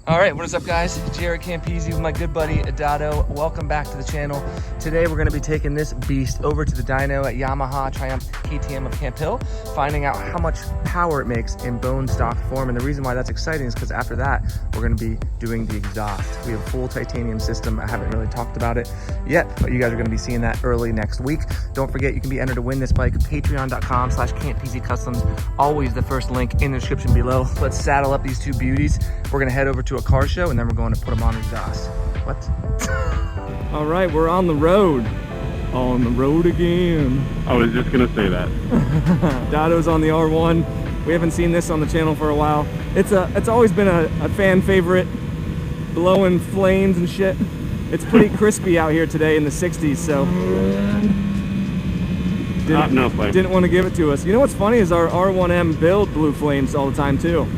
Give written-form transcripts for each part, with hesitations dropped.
All right, what is up guys? JaretCampisi with my good buddy Dado. Welcome back to the channel. Today we're gonna be taking this beast over to the dyno at Yamaha Triumph KTM of Camp Hill, finding out how much power it makes in bone stock form. And the reason why that's exciting is because after that, we're gonna be doing the exhaust. We have a full titanium system. I haven't really talked about it yet, but you guys are gonna be seeing that early next week. Don't forget, you can be entered to win this bike, patreon.com/CampPZ Customs. Always the first link in the description below. Let's saddle up these two beauties. We're gonna head over to a car show and then we're going to put them on exhaust. What? All right, we're on the road. On the road again. I was just gonna say that. Dado's on the R1. We haven't seen this on the channel for a while. It's always been a fan favorite, blowing flames and shit. It's pretty crispy out here today in the 60s, so didn't want to give it to us. You know what's funny is our R1M build blew flames all the time too.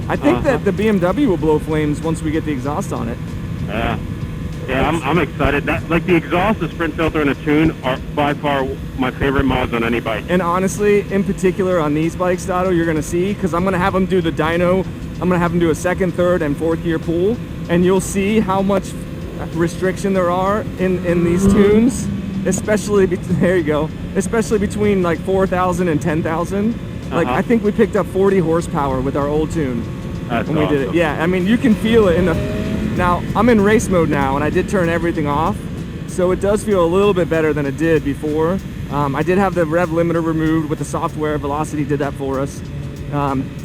I think that the BMW will blow flames once we get the exhaust on it. Yeah, I'm excited. That, like, the exhaust, the sprint filter, and a tune are by far my favorite mods on any bike. And honestly, in particular on these bikes, Dado, you're gonna see, because I'm gonna have them do the dyno. I'm gonna have them do a second, third, and fourth gear pull, and you'll see how much restriction there are in these tunes, especially there you go, especially between like 4,000 and 10,000. Like I think we picked up 40 horsepower with our old tune. That's when we awesome. did it. Yeah, I mean, you can feel it in the... Now, I'm in race mode now, and I did turn everything off, so it does feel a little bit better than it did before. I did have the rev limiter removed with the software. Velocity did that for us.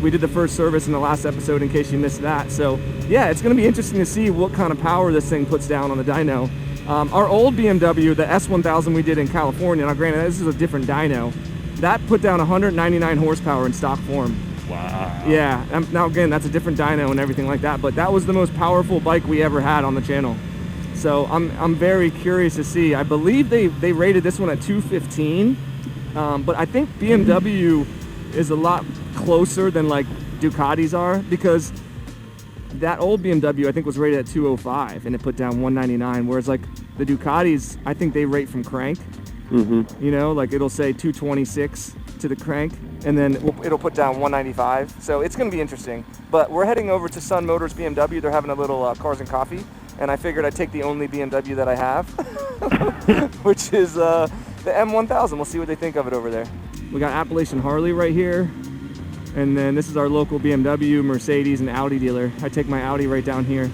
We did the first service in the last episode in case you missed that. So, yeah, it's going to be interesting to see what kind of power this thing puts down on the dyno. Our old BMW, the S1000 we did in California, now granted, this is a different dyno, that put down 199 horsepower in stock form. Wow. Yeah, now again, that's a different dyno and everything like that, but that was the most powerful bike we ever had on the channel. So I'm very curious to see. I believe they rated this one at 215, but I think BMW is a lot closer than like Ducatis are, because that old BMW I think was rated at 205 and it put down 199, whereas like the Ducatis, I think they rate from crank. You know, like it'll say 226 to the crank, and then it'll put down 195. So it's going to be interesting. But we're heading over to Sun Motors BMW. They're having a little cars and coffee, and I figured I'd take the only BMW that I have, which is the M1000. We'll see what they think of it over there. We got Appalachian Harley right here, and then this is our local BMW, Mercedes, and Audi dealer. I take my Audi right down here.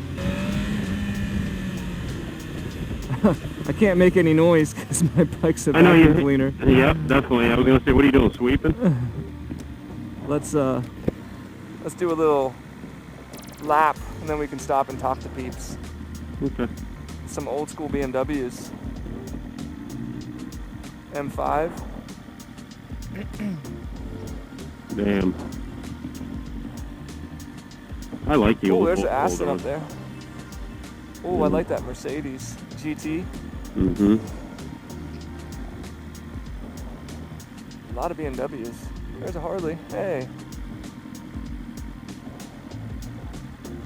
I can't make any noise because my bike's a vacuum cleaner. Yep, definitely. I was gonna say, what are you doing, sweeping? Let's do a little lap, and then we can stop and talk to peeps. Okay. Some old school BMWs. M5. Damn. I like the old. Oh, there's an older Aston ones. up there. Oh, I like that Mercedes GT. A lot of BMWs. There's a Harley. Hey.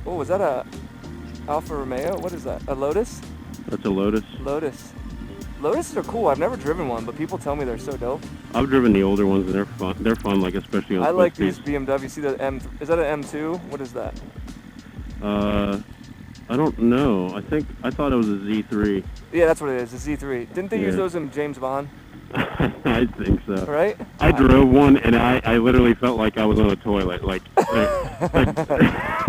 Oh, is that a Alfa Romeo? What is that? A Lotus? That's a Lotus. Lotus. Lotuses are cool. I've never driven one, but people tell me they're so dope. I've driven the older ones and they're fun. They're fun, like especially on. I like these BMW. See the M? Is that an M2? What is that? I don't know. I thought it was a Z3. Yeah, that's what it is. A Z3. Didn't they use those in James Bond? I think so. Right? I drove one and I literally felt like I was on a toilet. Like,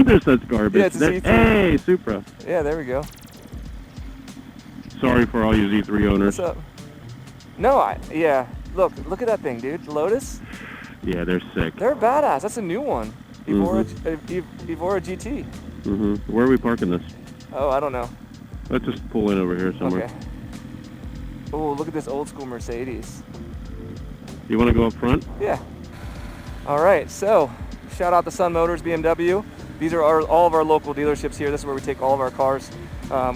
there's such garbage. Yeah, it's a Z3. Hey, Supra. Yeah, there we go. Sorry for all you Z3 owners. What's up? No, yeah. Look at that thing, dude. Lotus. Yeah, they're sick. They're badass. That's a new one. Evora GT. Where are we parking this? Oh, I don't know. Let's just pull in over here somewhere. Okay. Oh, look at this old school Mercedes. You want to go up front? Yeah. All right. So, shout out to Sun Motors BMW. These are all of our local dealerships here. This is where we take all of our cars.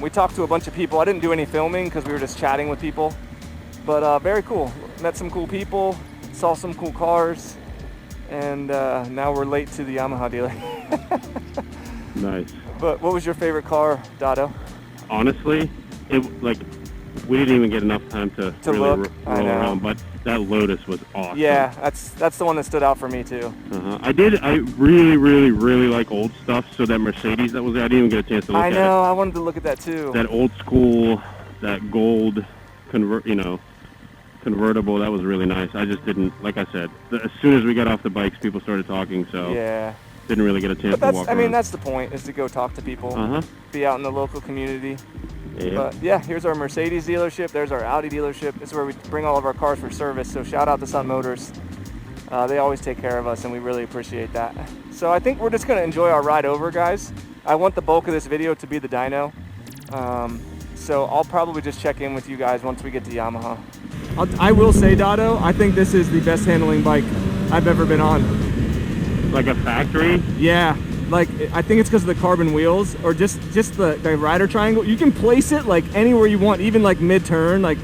We talked to a bunch of people. I didn't do any filming because we were just chatting with people. But very cool. Met some cool people. Saw some cool cars. And now we're late to the Yamaha dealer. Nice. But what was your favorite car, Dado? Honestly, we didn't even get enough time to really look. I roll know. around. But that Lotus was awesome. Yeah, that's the one that stood out for me too. I really like old stuff. So that Mercedes that was there, I didn't even get a chance to look at it. I know. I wanted to look at that too. That old school, that gold convertible, that was really nice. I just didn't, like I said, as soon as we got off the bikes, people started talking, so yeah, didn't really get a chance but to walk I mean, around. that's the point, is to go talk to people, be out in the local community. Yeah. But yeah, here's our Mercedes dealership. There's our Audi dealership. This is where we bring all of our cars for service. So shout out to Sun Motors. They always take care of us, and we really appreciate that. So I think we're just gonna enjoy our ride over, guys. I want the bulk of this video to be the dyno. So I'll probably just check in with you guys once we get to Yamaha. I will say, Dado, I think this is the best handling bike I've ever been on. Like a factory? Yeah, like I think it's because of the carbon wheels, or just the rider triangle. You can place it like anywhere you want, even like mid-turn. Like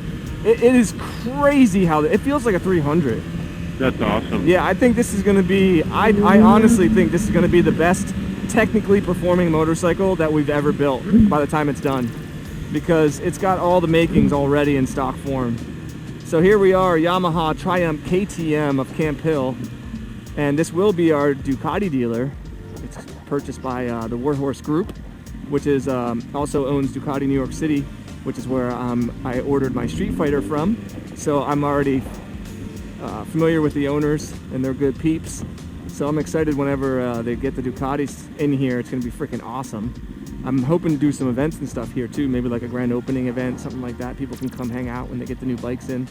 it is crazy how it feels like a 300. That's awesome. Yeah, I think this is going to be, I honestly think this is going to be the best technically performing motorcycle that we've ever built by the time it's done, because it's got all the makings already in stock form. So here we are, Yamaha Triumph KTM of Camp Hill, and this will be our Ducati dealer. It's purchased by the Warhorse Group, which is also owns Ducati New York City, which is where I ordered my Street Fighter from. So I'm already familiar with the owners, and they're good peeps. So I'm excited whenever they get the Ducatis in here. It's gonna be freaking awesome. I'm hoping to do some events and stuff here too, maybe like a grand opening event, something like that. People can come hang out when they get the new bikes in.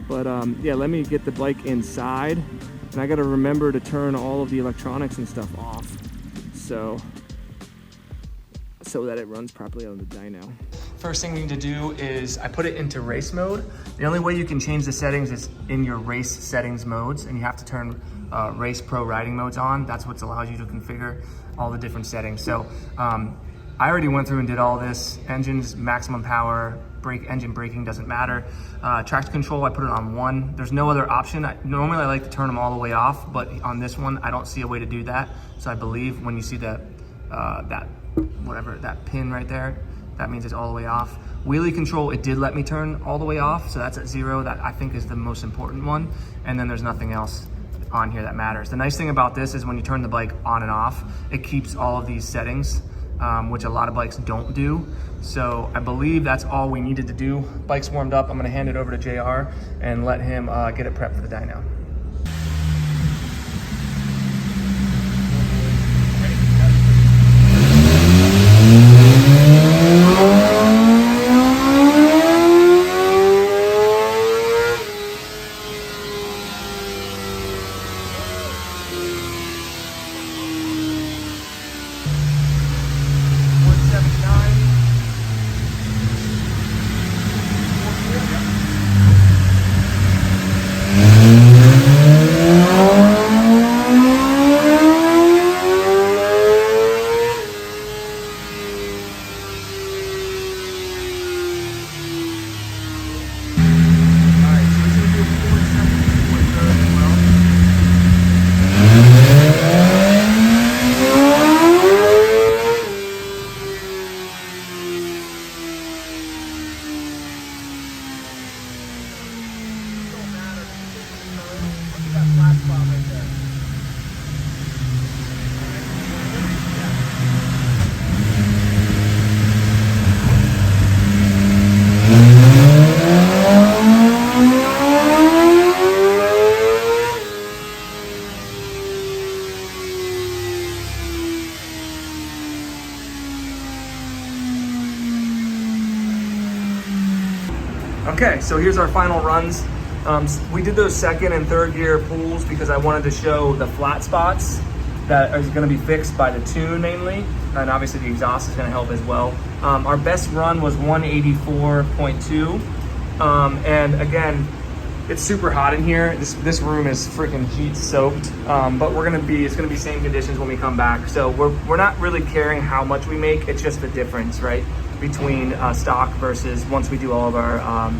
But yeah, let me get the bike inside, and I gotta remember to turn all of the electronics and stuff off, so that it runs properly on the dyno. First thing we need to do is I put it into race mode. The only way you can change the settings is in your race settings modes, and you have to turn Race Pro riding modes on. That's what allows you to configure all the different settings. So I already went through and did all this. Engines, maximum power, engine braking doesn't matter. Traction control, I put it on 1. There's no other option. Normally I like to turn them all the way off, but on this one, I don't see a way to do that. So I believe when you see that pin right there, that means it's all the way off. Wheelie control, it did let me turn all the way off, so that's at 0. That I think is the most important one. And then there's nothing else on here that matters. The nice thing about this is when you turn the bike on and off, it keeps all of these settings, which a lot of bikes don't do. So I believe that's all we needed to do. Bike's warmed up. I'm gonna hand it over to JR and let him get it prepped for the dyno. Okay, so here's our final runs. We did those second and third gear pulls because I wanted to show the flat spots that are gonna be fixed by the tune mainly, and obviously the exhaust is gonna help as well. Our best run was 184.2, and again, it's super hot in here. This room is freaking heat soaked, but it's gonna be same conditions when we come back. So we're not really caring how much we make, it's just the difference, right? Between stock versus once we do all of our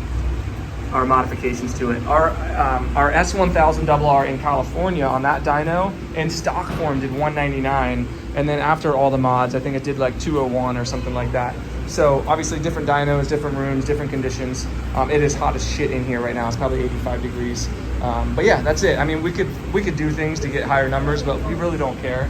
modifications to it. Our S1000RR in California on that dyno in stock form did 199, and then after all the mods, I think it did like 201 or something like that. So obviously different dynos, different rooms, different conditions. It is hot as shit in here right now. It's probably 85 degrees. But yeah, that's it. I mean, we could do things to get higher numbers, but we really don't care.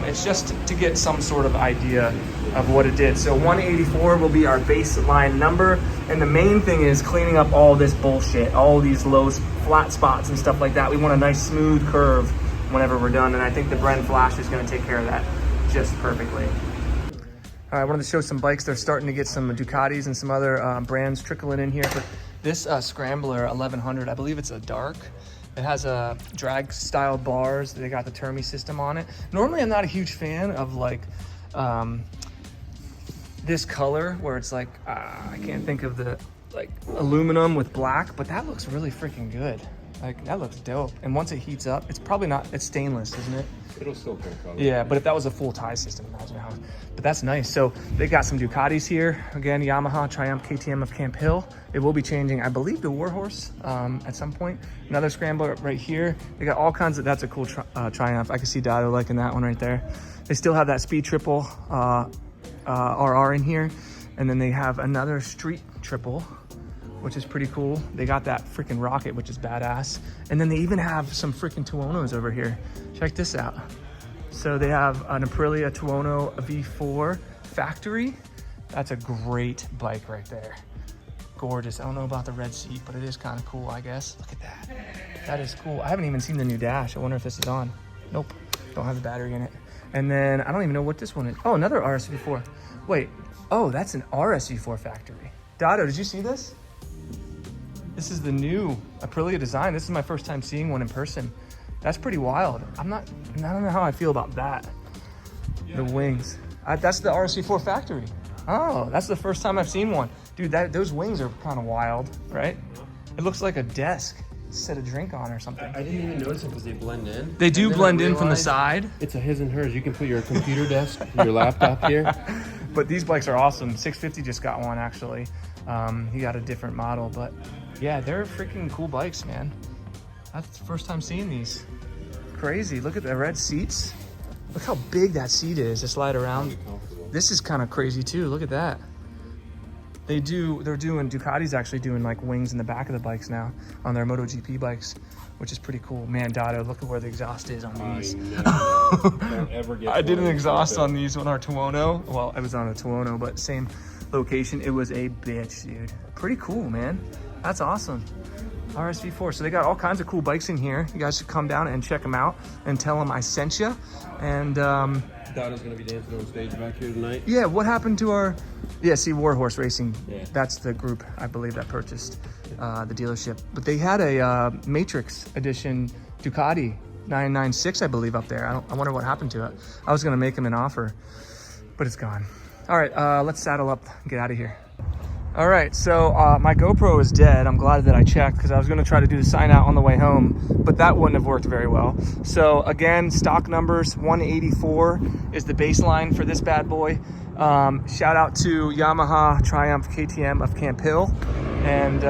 It's just to get some sort of idea of what it did. So 184 will be our baseline number. And the main thing is cleaning up all this bullshit, all these low flat spots and stuff like that. We want a nice smooth curve whenever we're done. And I think the Bren Flash is gonna take care of that just perfectly. All right, I wanted to show some bikes. They're starting to get some Ducatis and some other brands trickling in here. But this Scrambler 1100, I believe it's a dark. It has a drag style bars. They got the Termi system on it. Normally, I'm not a huge fan of like this color where it's like, I can't think of the like aluminum with black, but that looks really freaking good. Like that looks dope. And once it heats up, it's probably not, it's stainless, isn't it? It'll still turn color. Yeah, but if that was a full tie system, imagine how, but that's nice. So they got some Ducatis here. Again, Yamaha Triumph KTM of Camp Hill. It will be changing, I believe, the Warhorse at some point. Another Scrambler right here. They got all kinds of, that's a cool Triumph. I can see Dado liking that one right there. They still have that Speed Triple RR in here. And then they have another Street Triple, which is pretty cool. They got that freaking Rocket, which is badass. And then they even have some freaking Tuonos over here. Check this out. So they have an Aprilia Tuono V4 factory. That's a great bike right there. Gorgeous. I don't know about the red seat, but it is kind of cool, I guess. Look at that. That is cool. I haven't even seen the new dash. I wonder if this is on. Nope, don't have the battery in it. And then I don't even know what this one is. Oh, another RSV4. Wait, oh, that's an RSV4 factory. Dado, did you see this? This is the new Aprilia design. This is my first time seeing one in person. That's pretty wild. I don't know how I feel about that. The wings. That's the RSV4 factory. Oh, that's the first time I've seen one. Dude, those wings are kind of wild, right? It looks like a desk. Set a drink on or something. I didn't even notice it because they blend in. They do blend in from the side. It's a his and hers. You can put your computer desk, your laptop here. But these bikes are awesome. 650 just got one actually. He got a different model, but yeah, they're freaking cool bikes, man. That's the first time seeing these. Crazy. Look at the red seats. Look how big that seat is to slide around. This is kind of crazy too. Look at that. They're doing, Ducati's actually doing like wings in the back of the bikes now on their MotoGP bikes, which is pretty cool. Man, Dado, look at where the exhaust is on these. I did an exhaust on these on our Tuono. Well, I was on a Tuono, but same location. It was a bitch, dude. Pretty cool, man. That's awesome. RSV4. So they got all kinds of cool bikes in here. You guys should come down and check them out and tell them I sent you. And Dado's gonna be dancing on stage back here tonight. yeah, what happened to our, yeah, see, Warhorse Racing. Yeah. That's the group, I believe, that purchased the dealership. But they had a Matrix Edition Ducati 996, I believe, up there. I wonder what happened to it. I was gonna make him an offer, but it's gone. All right, let's saddle up and get out of here. All right, so my GoPro is dead. I'm glad that I checked because I was gonna try to do the sign out on the way home, but that wouldn't have worked very well. So again, stock numbers, 184 is the baseline for this bad boy. Shout out to Yamaha Triumph KTM of Camp Hill. And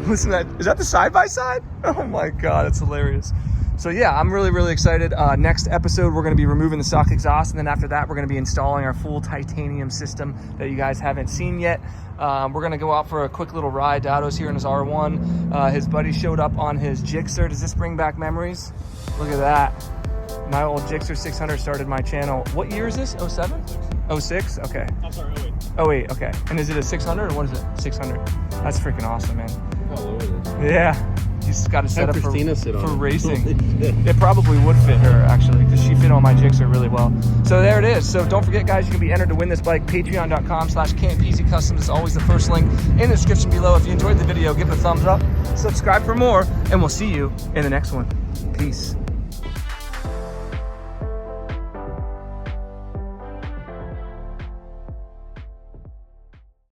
listen to that, is that the side-by-side? Oh my God, it's hilarious. So yeah, I'm really, really excited. Next episode, we're gonna be removing the stock exhaust, and then after that, we're gonna be installing our full titanium system that you guys haven't seen yet. We're gonna go out for a quick little ride. Dado's here in his R1. His buddy showed up on his Gixxer. Does this bring back memories? Look at that. My old Gixxer 600 started my channel. What year is this? 07? 06? Okay. I'm sorry, 08. 08, okay. And is it a 600 or what is it? 600. That's freaking awesome, man. All over this. Yeah. You just got to set up for racing. It. It probably would fit her, actually, because she fit on my Gixxer really well. So there it is. So don't forget, guys, you can be entered to win this bike. Patreon.com/Campisi Customs is always the first link in the description below. If you enjoyed the video, give it a thumbs up. Subscribe for more, and we'll see you in the next one. Peace.